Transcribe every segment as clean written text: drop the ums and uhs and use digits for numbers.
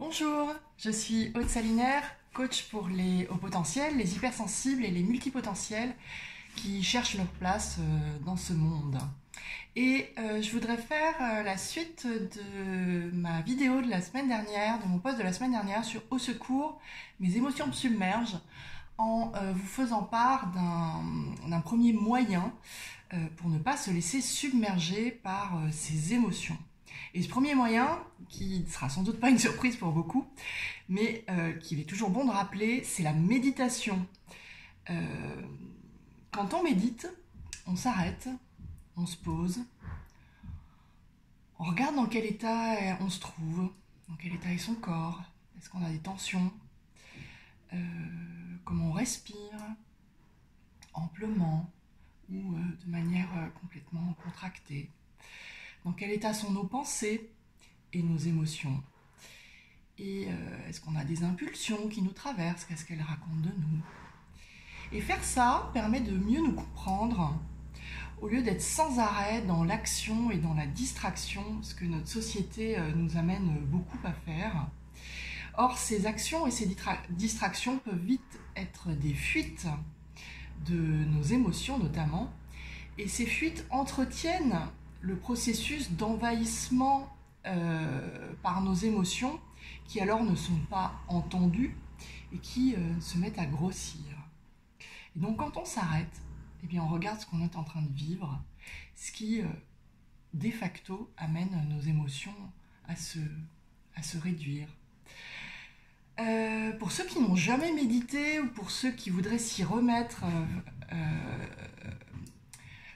Bonjour, je suis Aude Salinaire, coach pour les hauts potentiels, les hypersensibles et les multipotentiels qui cherchent leur place dans ce monde. Et je voudrais faire la suite de ma vidéo de la semaine dernière, de mon post de la semaine dernière sur Au secours, mes émotions me submergent, en vous faisant part d'un premier moyen pour ne pas se laisser submerger par ces émotions. Et ce premier moyen, qui ne sera sans doute pas une surprise pour beaucoup, mais qu'il est toujours bon de rappeler, c'est la méditation. Quand on médite, on s'arrête, on se pose, on regarde dans quel état on se trouve, dans quel état est son corps, est-ce qu'on a des tensions, comment on respire, amplement ou de manière complètement contractée. Dans quel état sont nos pensées et nos émotions? Et est-ce qu'on a des impulsions qui nous traversent? Qu'est-ce qu'elles racontent de nous? Et faire ça permet de mieux nous comprendre, au lieu d'être sans arrêt dans l'action et dans la distraction, ce que notre société nous amène beaucoup à faire. Or, ces actions et ces distractions peuvent vite être des fuites de nos émotions notamment, et ces fuites entretiennent le processus d'envahissement par nos émotions qui alors ne sont pas entendues et qui se mettent à grossir. Et donc quand on s'arrête, eh bien on regarde ce qu'on est en train de vivre, ce qui de facto amène nos émotions à se réduire. Pour ceux qui n'ont jamais médité ou pour ceux qui voudraient s'y remettre,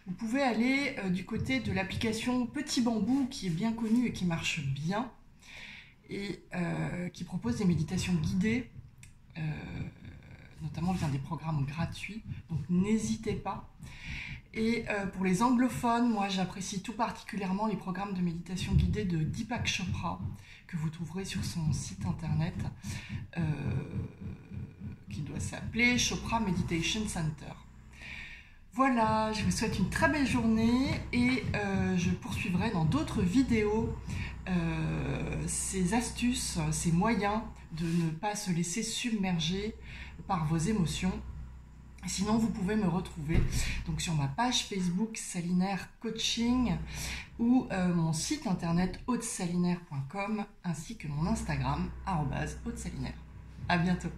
vous pouvez aller du côté de l'application Petit Bambou qui est bien connue et qui marche bien et qui propose des méditations guidées, notamment via des programmes gratuits, donc n'hésitez pas. Et pour les anglophones, moi j'apprécie tout particulièrement les programmes de méditation guidée de Deepak Chopra que vous trouverez sur son site internet qui doit s'appeler Chopra Meditation Center. Voilà, je vous souhaite une très belle journée et je poursuivrai dans d'autres vidéos ces astuces, ces moyens de ne pas se laisser submerger par vos émotions. Sinon, vous pouvez me retrouver donc sur ma page Facebook Salinaire Coaching ou mon site internet audesalinaire.com ainsi que mon Instagram @audesalinaire. À bientôt.